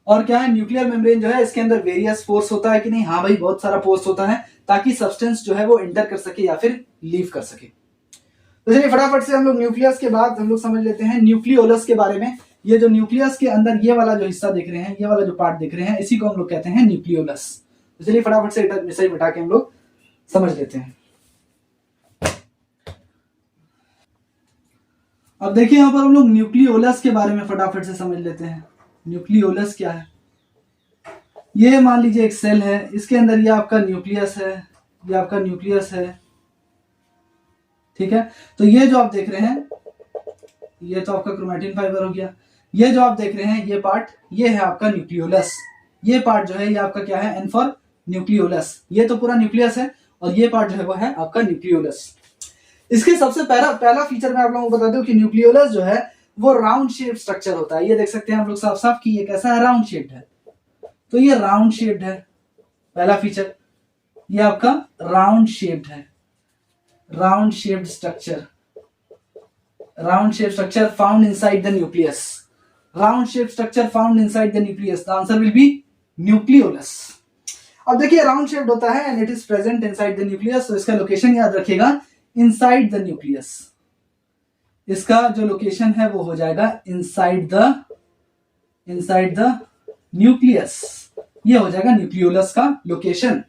और क्या है? न्यूक्लियर मेम्ब्रेन जो है इसके अंदर वेरियस फोर्स होता है कि नहीं? हाँ भाई, बहुत सारा फोर्स होता है, ताकि सब्सटेंस जो है वो एंटर कर सके या फिर लीव कर सके। तो चलिए फटाफट से हम लोग न्यूक्लियस के बाद हम लोग समझ लेते हैं न्यूक्लियोलस के बारे में। ये जो न्यूक्लियस के अंदर ये वाला जो हिस्सा देख रहे हैं, ये वाला जो पार्ट देख रहे हैं, इसी को हम लोग कहते हैं न्यूक्लियोलस। तो चलिए फटाफट से इसे बिठा के हम लोग समझ लेते हैं। अब देखिए यहां पर हम लोग न्यूक्लियोलस के बारे में फटाफट से समझ लेते हैं। न्यूक्लियोलस क्या है? ये मान लीजिए एक सेल है, इसके अंदर ये आपका न्यूक्लियस है, ये आपका न्यूक्लियस है। ठीक है, तो ये जो आप देख रहे हैं ये तो आपका क्रोमैटिन फाइबर हो गया। ये जो आप देख रहे हैं ये पार्ट, ये है आपका न्यूक्लियोलस। ये पार्ट जो है ये आपका क्या है? N for nucleolus. ये तो पूरा न्यूक्लियस है और ये पार्ट जो है वो है आपका न्यूक्लियोलस। इसके सबसे पहला फीचर मैं आप लोगों को बता दूं कि न्यूक्लियोलस जो है वो राउंड शेप स्ट्रक्चर होता है। ये देख सकते हैं आप लोग साफ साफ कि ये कैसा है? राउंड शेप्ड है। तो ये राउंड शेप्ड है, पहला फीचर। ये आपका राउंड शेप्ड है, round shaped structure, round shape structure found inside the nucleus, round shape structure found inside the nucleus. The answer will be nucleolus. अब देखिए राउंड शेप्ड होता है and it is present inside the nucleus. तो इसका location याद रखिएगा, inside the nucleus. इसका जो लोकेशन है वो हो जाएगा इनसाइड द न्यूक्लियस। ये हो जाएगा न्यूक्लियोलस का लोकेशन।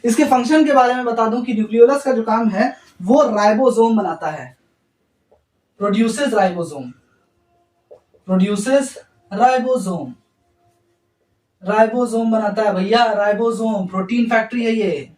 इसके फंक्शन के बारे में बता दूं कि न्यूक्लियोलस का जो काम है वो राइबोसोम बनाता है, प्रोड्यूसेस राइबोसोम, राइबोसोम बनाता है भैया। राइबोसोम प्रोटीन फैक्ट्री है ये।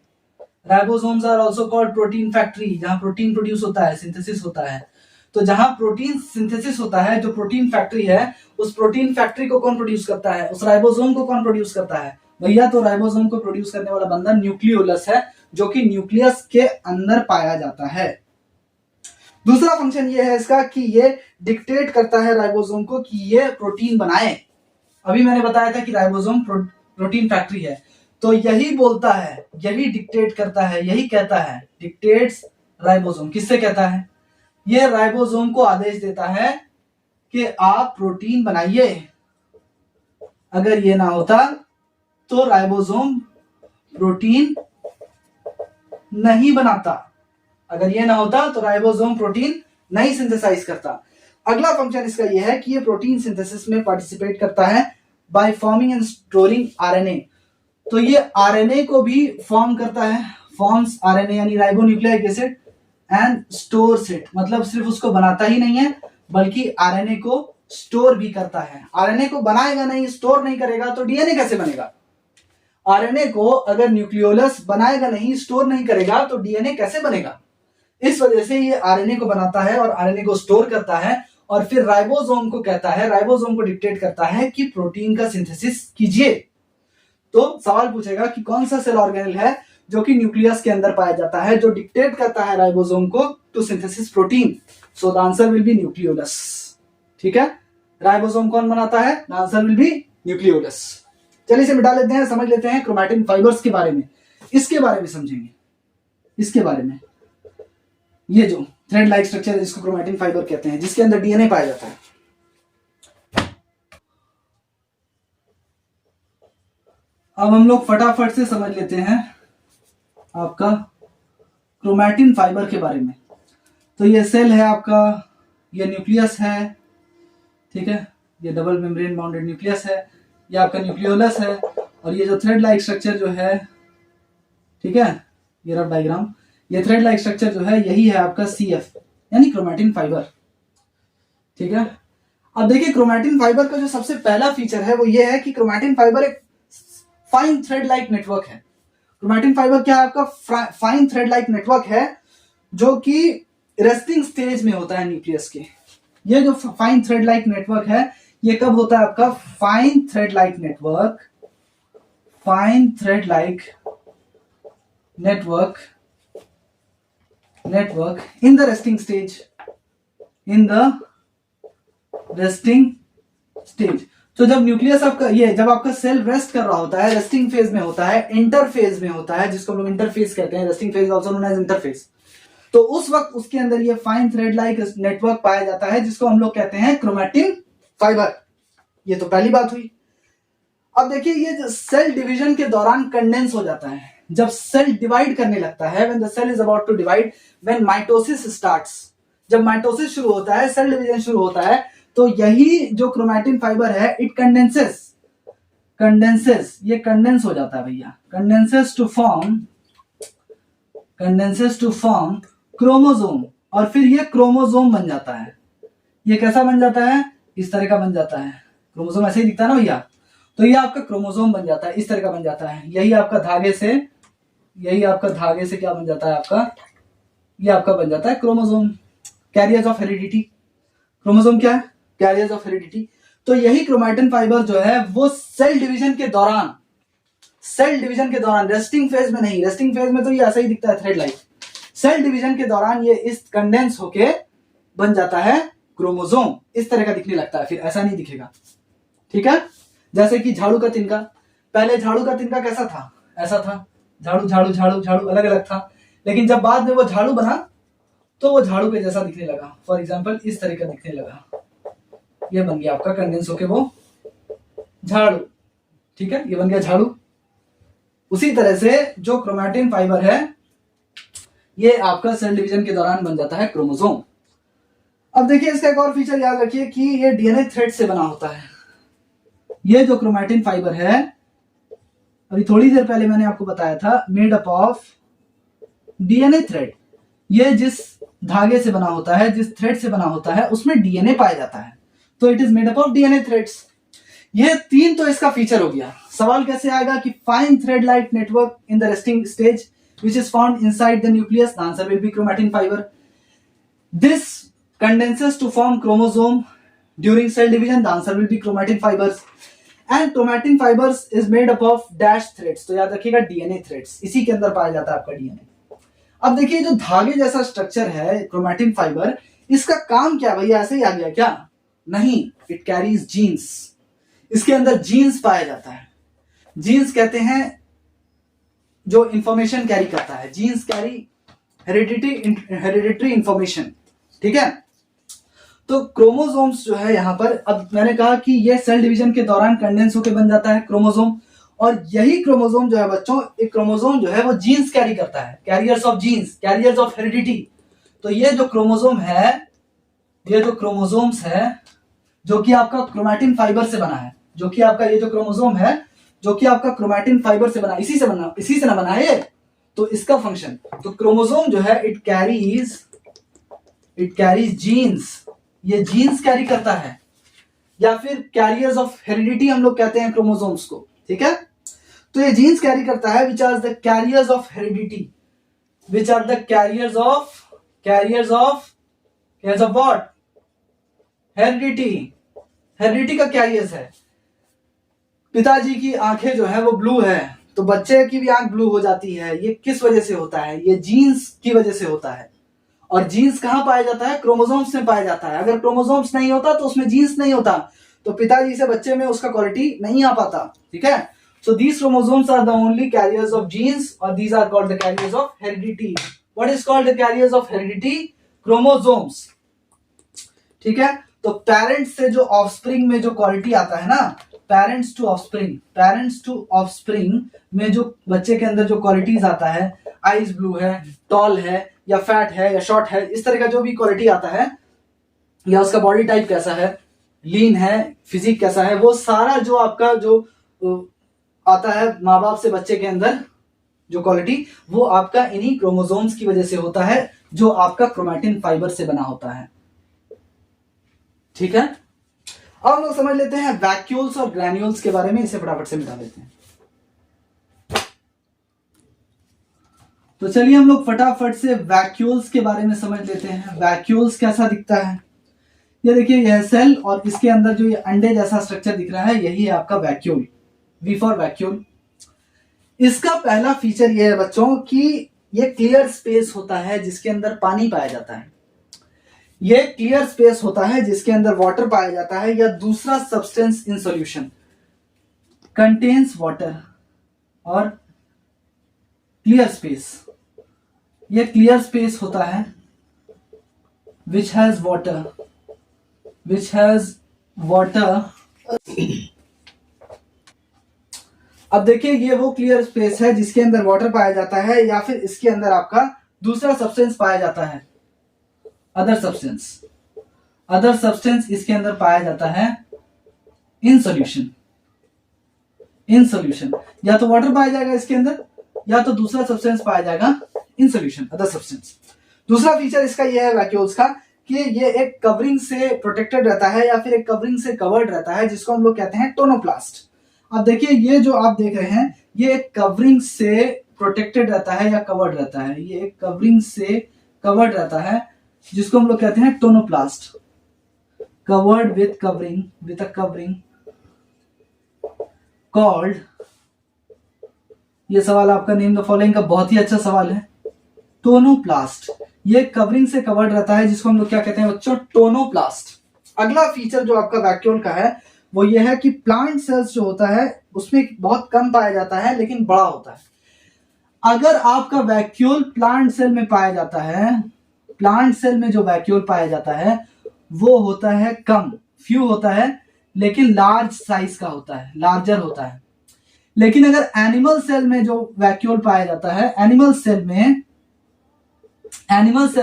Ribosomes are also called protein factory, जहां प्रोटीन प्रोड्यूस होता है, सिंथेसिस होता है। तो जहां प्रोटीन सिंथेसिस होता है, जो प्रोटीन फैक्ट्री है, उस प्रोटीन फैक्ट्री को कौन प्रोड्यूस करता है? उस राइबोसोम को कौन प्रोड्यूस करता है भैया? तो राइबोसोम को प्रोड्यूस करने वाला बंदा न्यूक्लियोलस है, जो कि न्यूक्लियस के अंदर पाया जाता है। दूसरा फंक्शन ये है इसका कि ये डिक्टेट करता है राइबोसोम को कि ये प्रोटीन बनाए। अभी मैंने बताया था कि राइबोसोम प्रोटीन फैक्ट्री है, तो यही बोलता है, यही डिक्टेट करता है, यही कहता है, डिक्टेट्स राइबोसोम। किससे कहता है? ये राइबोसोम को आदेश देता है कि आप प्रोटीन बनाइए। अगर ये ना होता तो राइबोसोम प्रोटीन नहीं बनाता। अगर ये ना होता तो राइबोसोम प्रोटीन नहीं सिंथेसाइज करता। अगला फंक्शन इसका ये है कि ये प्रोटीन सिंथेसिस में पार्टिसिपेट करता है by forming and storing RNA. तो ये आरएनए को भी फॉर्म करता है, फॉर्म्स आरएनए यानी ribonucleic acid and stores it, मतलब सिर्फ उसको बनाता ही नहीं है बल्कि आरएनए को स्टोर भी करता है। आरएनए को बनाएगा नहीं, स्टोर नहीं करेगा तो डीएनए कैसे बनेगा? आरएनए को अगर न्यूक्लियोलस बनाएगा नहीं, स्टोर नहीं करेगा तो डीएनए कैसे बनेगा? इस वजह से ये आरएनए को बनाता है और आरएनए को स्टोर करता है और फिर राइबोसोम को कहता है, राइबोसोम को डिक्टेट करता है कि प्रोटीन का सिंथेसिस कीजिए। तो सवाल पूछेगा कि कौन सा सेल ऑर्गेनेल है जो कि न्यूक्लियस के अंदर पाया जाता है, जो डिक्टेट करता है राइबोसोम को to synthesis protein. So the answer will be nucleolus. ठीक है, राइबोसोम कौन बनाता है? The answer will be nucleolus. चलिए इसे मिटा लेते हैं, समझ लेते हैं क्रोमैटिन फाइबर्स के बारे में। इसके बारे में समझेंगे, इसके बारे में। ये जो थ्रेड लाइक स्ट्रक्चर है जिसको क्रोमैटिन फाइबर कहते हैं, जिसके अंदर डीएनए पाया जाता है। अब हम लोग फटाफट से समझ लेते हैं आपका क्रोमैटिन फाइबर के बारे में। तो ये सेल है आपका, ये न्यूक्लियस है, ठीक है, ये डबल मेम्ब्रेन बाउंडेड न्यूक्लियस है, ये आपका न्यूक्लियोलस है, और ये जो थ्रेड लाइक स्ट्रक्चर जो है, ठीक है, ये रफ डायग्राम, ये थ्रेड लाइक स्ट्रक्चर जो है यही है आपका सीएफ यानी क्रोमैटिन फाइबर। ठीक है, अब देखिए क्रोमैटिन फाइबर का जो सबसे पहला फीचर है वो ये है कि क्रोमैटिन फाइबर एक फाइन थ्रेड लाइक नेटवर्क है। क्रोमैटिन फाइबर क्या है? आपका फाइन थ्रेड लाइक नेटवर्क है जो कि रेस्टिंग स्टेज में होता है न्यूक्लियस के। ये जो फाइन थ्रेड लाइक नेटवर्क है ये कब होता है आपका? Fine thread like network, fine thread like network in the resting stage, in the resting stage. तो जब न्यूक्लियस आपका, ये जब आपका सेल रेस्ट कर रहा होता है, रेस्टिंग फेज में होता है, इंटरफेज में होता है, जिसको हम लोग इंटरफेस कहते हैं, resting phase also known as interface. तो उस वक्त उसके अंदर ये फाइन थ्रेड लाइक नेटवर्क पाया जाता है जिसको हम लोग कहते हैं क्रोमैटिन फाइबर। ये तो पहली बात हुई। अब देखिए ये जो सेल डिवीजन के दौरान कंडेंस हो जाता है, जब सेल डिवाइड करने लगता है, when the cell is about to divide, when mitosis starts, जब माइटोसिस शुरू होता है, सेल डिवीजन शुरू होता है, तो यही जो क्रोमैटिन फाइबर है इट कंडेंसेस, ये कंडेंस हो जाता है भैया, कंडेंसेस टू फॉर्म क्रोमोसोम, और फिर ये क्रोमोसोम बन जाता है। ये कैसा बन जाता है? इस तरह का बन जाता है। क्रोमोसोम ऐसे ही दिखता है ना भैया, तो ये आपका क्रोमोसोम बन जाता है, इस तरह का बन जाता है। यही आपका धागे से क्या बन जाता है आपका? ये आपका बन जाता है chromosome, carriers of heredity. Chromosome क्या है? Carriers of heredity. तो यही क्रोमैटिन फाइबर जो है वो सेल डिवीजन के दौरान, रेस्टिंग फेज में नहीं, रेस्टिंग फेज में तो ये ऐसा ही दिखता है थ्रेड लाइक, सेल डिवीजन के दौरान ये इस कंडेंस होके बन जाता है क्रोमोसोम, इस तरह का दिखने लगता है, फिर ऐसा नहीं दिखेगा। ठीक है, जैसे कि झाड़ू का तिनका, पहले झाड़ू का तिनका कैसा था? ऐसा था, झाड़ू झाड़ू झाड़ू झाड़ू अलग अलग था, लेकिन जब बाद में वो झाड़ू बना तो वो झाड़ू के जैसा दिखने लगा। फॉर एग्जाम्पल इस तरह का दिखने लगा, ये बन गया आपका कंडेंस होके वो झाड़ू। ठीक है, ये बन गया झाड़ू। उसी तरह से जो क्रोमैटिन फाइबर है ये आपका सेल डिवीजन के दौरान बन जाता है क्रोमोसोम। अब देखिए इसका एक और फीचर याद रखिए कि ये डीएनए थ्रेड से बना होता है। ये जो क्रोमैटिन फाइबर है, अभी थोड़ी देर पहले मैंने आपको बताया था, made up of DNA thread. ये जिस धागे से बना होता है, जिस थ्रेड से बना होता है, उसमें डीएनए पाया जाता है, तो it is made up of DNA threads. ये तीन तो इसका फीचर हो गया। सवाल कैसे आएगा कि fine thread like network in the resting stage which is found inside the nucleus, the answer will be chromatin fiber. This condenses to form chromosome during cell division, the answer will be chromatin fibers. And chromatin fibers is made up of dash threads, तो याद रखिएगा DNA threads, इसी के अंदर पाया जाता है आपका DNA। अब देखिए जो धागे जैसा स्ट्रक्चर है क्रोमैटिन फाइबर, इसका काम क्या भैया? ऐसे ही आ गया क्या? नहीं, इट कैरीज जीन्स। इसके अंदर जीन्स पाया जाता है। जीन्स कहते हैं जो इंफॉर्मेशन कैरी करता है, जीन्स कैरी हेरिडिटरी इंफॉर्मेशन। ठीक है, तो क्रोमोसोम्स जो है यहां पर, अब मैंने कहा कि ये सेल डिवीजन के दौरान कंडेंस होकर बन जाता है क्रोमोसोम, और यही क्रोमोसोम जो है बच्चों, एक क्रोमोसोम जो है वो जीन्स कैरी करता है, carriers of genes, carriers of heredity. तो ये जो क्रोमोसोम है, ये जो क्रोमोसोम्स है जो कि आपका क्रोमैटिन फाइबर से बना है, जो कि आपका ये जो क्रोमोसोम है, जो कि आपका क्रोमैटिन फाइबर से बना, इसी से ना बना है ये, तो इसका फंक्शन, तो क्रोमोसोम जो है इट कैरीज जीन्स, ये जीन्स कैरी करता है, या फिर कैरियर्स ऑफ हेरिडिटी हम लोग कहते हैं क्रोमोसोम्स को, ठीक है। तो ये जीन्स कैरी करता है which are the carriers of heredity, which are the carriers of what, heredity का कैरियर्स है। पिताजी की आंखें जो है वो ब्लू है, तो बच्चे की भी आंख ब्लू हो जाती है। ये किस वजह से होता है? ये जीन्स की वजह से होता है। और जीन्स कहां पाया जाता है? क्रोमोसोम्स में पाया जाता है। अगर क्रोमोसोम्स नहीं होता तो उसमें जीन्स नहीं होता, तो पिताजी से बच्चे में उसका क्वालिटी नहीं आ पाता, ठीक है। So these chromosomes are the only carriers of genes, और these are called the carriers of heredity. What is called the carriers of heredity? Chromosomes, ठीक है। तो पेरेंट्स से जो ऑफस्प्रिंग में जो क्वालिटी आता है ना, पेरेंट्स टू ऑफस्प्रिंग में जो बच्चे के अंदर जो क्वालिटीज आता है, आईज ब्लू है, टॉल है, या फैट है, या शॉर्ट है, इस तरह का जो भी क्वालिटी आता है, या उसका बॉडी टाइप कैसा है, लीन है, फिजिक कैसा है, वो सारा जो आपका जो आता है माँ बाप से बच्चे के अंदर जो क्वालिटी, वो आपका इन्हीं क्रोमोसोम्स की वजह से होता है, जो आपका क्रोमैटिन फाइबर से बना होता है, ठीक है। अब हम लोग समझ लेते हैं वैक्यूल्स और ग्रैन्यूल्स के बारे में, इसे फटाफट से मिटा लेते हैं। तो चलिए हम लोग फटाफट से वैक्यूल्स के बारे में समझ लेते हैं। वैक्यूल्स कैसा दिखता है? ये देखिए, यह सेल और इसके अंदर जो ये अंडे जैसा स्ट्रक्चर दिख रहा है, यही है आपका वैक्यूल, वी फॉर वैक्यूल। इसका पहला फीचर ये है बच्चों कि ये क्लियर स्पेस होता है जिसके अंदर पानी पाया जाता है। ये क्लियर स्पेस होता है जिसके अंदर वाटर पाया जाता है, या दूसरा substance in solution contains water और क्लियर स्पेस। ये क्लियर स्पेस होता है विच हैज वाटर। अब देखिए, ये वो क्लियर स्पेस है जिसके अंदर वाटर पाया जाता है, या फिर इसके अंदर आपका दूसरा सब्सटेंस पाया जाता है, अदर सब्सटेंस इसके अंदर पाया जाता है इन सॉल्यूशन। या तो वाटर पाया जाएगा इसके अंदर, या तो दूसरा सब्सटेंस पाया जाएगा इन सॉल्यूशन, अदर सब्सटेंस। दूसरा फीचर इसका यह है वैक्यूल्स का कि ये एक कवरिंग से प्रोटेक्टेड रहता है, या फिर एक कवरिंग से कवर्ड रहता है, जिसको हम लोग कहते हैं टोनोप्लास्ट। अब देखिए, ये जो आप देख रहे हैं, ये एक कवरिंग से प्रोटेक्टेड रहता है या कवर्ड रहता है। ये एक कवरिंग से कवर्ड रहता है, जिसको हम लोग कहते हैं tonoplast, covered with a covering called. ये सवाल आपका नेम द फॉलोइंग का बहुत ही अच्छा सवाल है, टोनोप्लास्ट। ये कवरिंग से कवर्ड रहता है, जिसको हम लोग क्या कहते हैं बच्चों? टोनोप्लास्ट। अगला फीचर जो आपका वैक्यूल का है वो ये है कि प्लांट सेल्स जो होता है उसमें बहुत कम पाया जाता है, लेकिन बड़ा होता है। अगर आपका वैक्यूल प्लांट सेल में पाया जाता है, प्लांट सेल में जो वैक्यूल पाया जाता है वो होता है कम, फ्यू होता है, लेकिन लार्ज साइज का होता है, लार्जर होता है। लेकिन अगर एनिमल सेल में जो वैक्यूल पाया जाता है, एनिमल सेल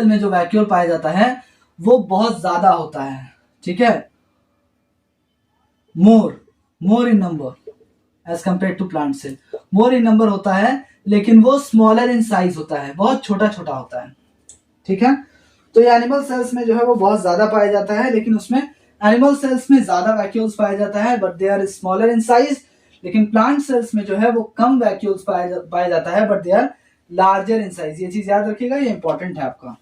में जो वैक्यूल पाया जाता है वो बहुत ज्यादा होता है, ठीक है, more in number as compare to plant cell, more in number होता है, लेकिन वो स्मॉलर इन साइज होता है, बहुत छोटा छोटा होता है, ठीक है। तो ये एनिमल सेल्स में जो है वो बहुत ज्यादा पाया जाता है, लेकिन उसमें एनिमल सेल्स में ज्यादा वैक्यूल्स पाया जाता है, but they are smaller in size. लेकिन प्लांट सेल्स में जो है वो कम वैक्यूल्स पाया जाता है, but they are larger in size. ये चीज याद रखिएगा, ये इंपॉर्टेंट है आपका।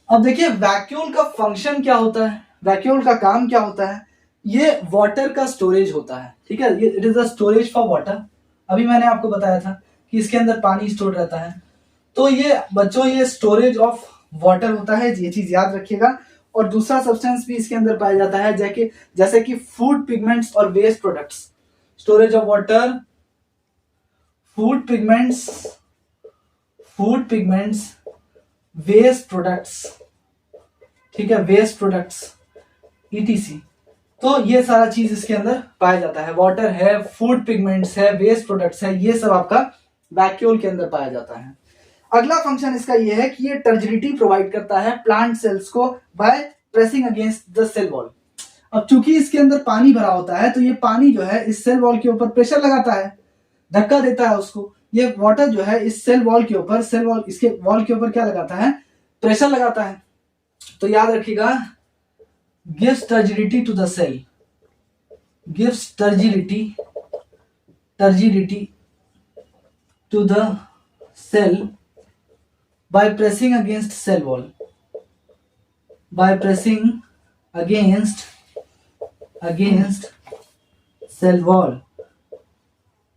अब देखिए, वैक्यूल का फंक्शन क्या होता है, वैक्यूल का काम क्या होता है? ये वाटर का स्टोरेज होता है, ठीक है। It is the storage for water. अभी मैंने आपको बताया था कि इसके अंदर पानी स्टोर रहता है, तो ये बच्चों ये स्टोरेज ऑफ वाटर होता है, ये चीज याद रखिएगा। और दूसरा सब्सटेंस भी इसके अंदर पाया जाता है, जैसे कि फूड पिगमेंट्स और waste products. Storage of water, food pigments, waste products, ठीक है, वेस्ट प्रोडक्ट्स ETC। तो ये सारा चीज इसके अंदर पाया जाता है, वाटर है, फूड पिगमेंट्स है, वेस्ट प्रोडक्ट्स है, ये सब आपका वैक्यूल के अंदर पाया जाता है। अगला फंक्शन इसका ये है कि ये टर्जिडिटी प्रोवाइड करता है प्लांट सेल्स को by pressing against the cell wall. अब चूंकि इसके अंदर पानी भरा होता है तो ये पानी जो है इस सेल वॉल के ऊपर प्रेशर लगाता है, धक्का देता है उसको। ये वाटर जो है इस सेल वॉल के ऊपर, सेल वॉल इसके वॉल के ऊपर क्या लगाता है, प्रेशर लगाता है। तो याद रखिएगा, gives turgidity to the cell, gives turgidity to the cell by pressing against cell wall, by pressing against cell wall,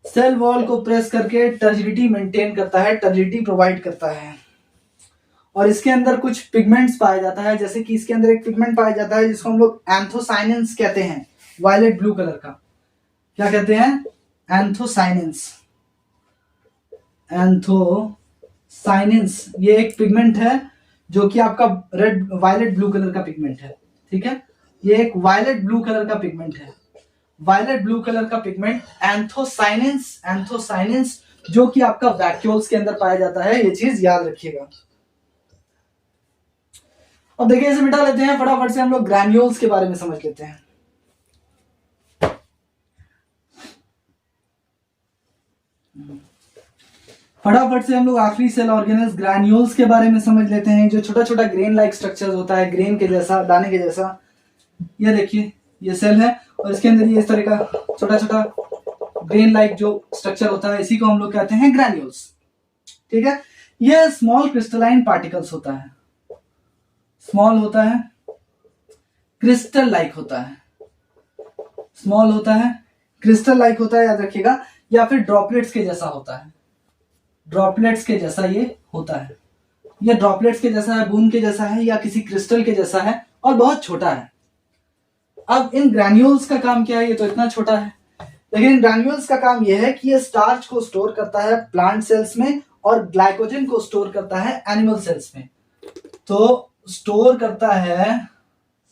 cell wall को प्रेस करके टर्जिडिटी मेंटेन करता है, टर्जिडिटी प्रोवाइड करता है। और इसके अंदर कुछ पिगमेंट्स पाया जाता है, जैसे कि इसके अंदर एक पिगमेंट पाया जाता है जिसको हम लोग एंथोसाइनेंस कहते हैं, वायलेट ब्लू कलर का। क्या कहते हैं? एंथोसाइनेंस। एंथोसाइनेंस ये एक पिगमेंट है जो कि आपका रेड वायलेट ब्लू कलर का पिगमेंट है, ठीक है। ये एक वायलेट ब्लू कलर का पिगमेंट है, वायलेट ब्लू कलर का पिगमेंट एंथोसाइनेंस, जो कि आपका वैक्यूल्स के अंदर पाया जाता है। ये चीज याद रखिएगा। अब देखिए, इसे मिटा लेते हैं, फटाफट से हम लोग ग्रैन्यूल्स के बारे में समझ लेते हैं। फटाफट से हम लोग आखिरी सेल ऑर्गेनेल्स ग्रैन्यूल्स के बारे में समझ लेते हैं। जो छोटा छोटा ग्रेन लाइक स्ट्रक्चर होता है, ग्रेन के जैसा, दाने के जैसा। ये देखिए, ये सेल है और इसके अंदर ये इस तरह का छोटा छोटा ग्रेन लाइक जो स्ट्रक्चर होता है, इसी को हम लोग कहते हैं ग्रैन्यूल्स, ठीक है। ये स्मॉल क्रिस्टलाइन पार्टिकल्स होता है, स्मॉल होता है, क्रिस्टल लाइक होता है, स्मॉल होता है, क्रिस्टल लाइक होता है, याद रखिएगा। या फिर ड्रॉपलेट्स के जैसा होता है, ड्रॉपलेट्स के जैसा ये होता है। ये ड्रॉपलेट्स के जैसा है, बूंद के जैसा है, या किसी क्रिस्टल के जैसा है और बहुत छोटा है। अब इन ग्रैन्यूल्स का काम क्या है? ये तो इतना छोटा है, लेकिन ग्रैन्यूल्स का काम यह है कि ये स्टार्च को स्टोर करता है प्लांट सेल्स में और ग्लाइकोजन को स्टोर करता है एनिमल सेल्स में। तो स्टोर करता है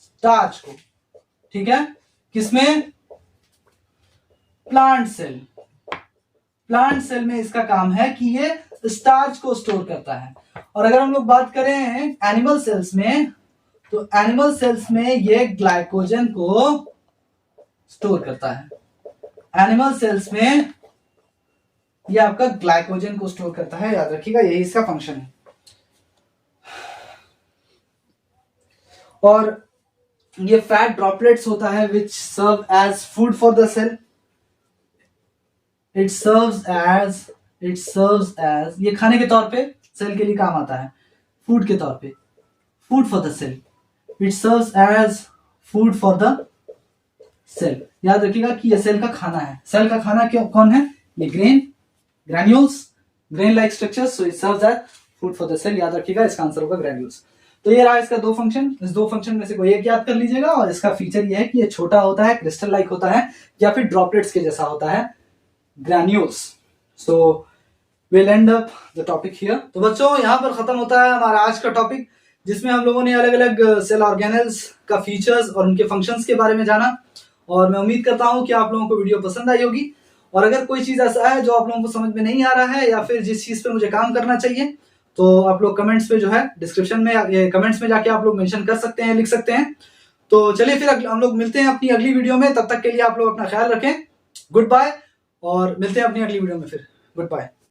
स्टार्च को, ठीक है, किसमें? Plant cell. प्लांट सेल में इसका काम है कि ये स्टार्च को स्टोर करता है। और अगर हम लोग बात करें एनिमल सेल्स में, तो एनिमल सेल्स में ये ग्लाइकोजन को स्टोर करता है। एनिमल सेल्स में ये आपका ग्लाइकोजन को स्टोर करता है, याद रखिएगा, यही इसका फंक्शन है। और ये फैट ड्रॉपलेट्स होता है which serve as food for the cell. It serves as ये खाने के तौर पे सेल के लिए काम आता है, फूड के तौर पे, food for the cell. It serves as food for the cell. याद रखिएगा कि ये सेल का खाना है। सेल का खाना क्यों कौन है? ये granules, grain like structures. So it serves as food for the cell. याद रखिएगा, इसका आंसर होगा ग्रैन्यूल्स। तो ये रहा इसका दो फंक्शन। इस दो फंक्शन में से कोई एक याद कर लीजिएगा। और इसका फीचर ये है कि ये छोटा होता है, क्रिस्टल लाइक होता है, या फिर ड्रॉपलेट्स के जैसा होता है, granules. So will and up the topic here. तो बच्चों, यहाँ पर खत्म होता है हमारा आज का टॉपिक, जिसमें हम लोगों ने अलग अलग सेल ऑर्गेनेल्स का फीचर्स और उनके फंक्शंस के बारे में जाना। और मैं उम्मीद करता हूँ कि आप लोगों को वीडियो पसंद आई होगी। और अगर कोई चीज ऐसा है जो आप लोगों को समझ में नहीं आ रहा है, या फिर जिस चीज पे मुझे काम करना चाहिए, तो आप लोग कमेंट्स पे जो है डिस्क्रिप्शन में, कमेंट्स में जाके आप लोग मेंशन कर सकते हैं, लिख सकते हैं। तो चलिए फिर हम लोग मिलते हैं अपनी अगली वीडियो में। तब तक के लिए आप लोग अपना ख्याल रखें। गुड बाय, और मिलते हैं अपनी अगली वीडियो में फिर। Good bye.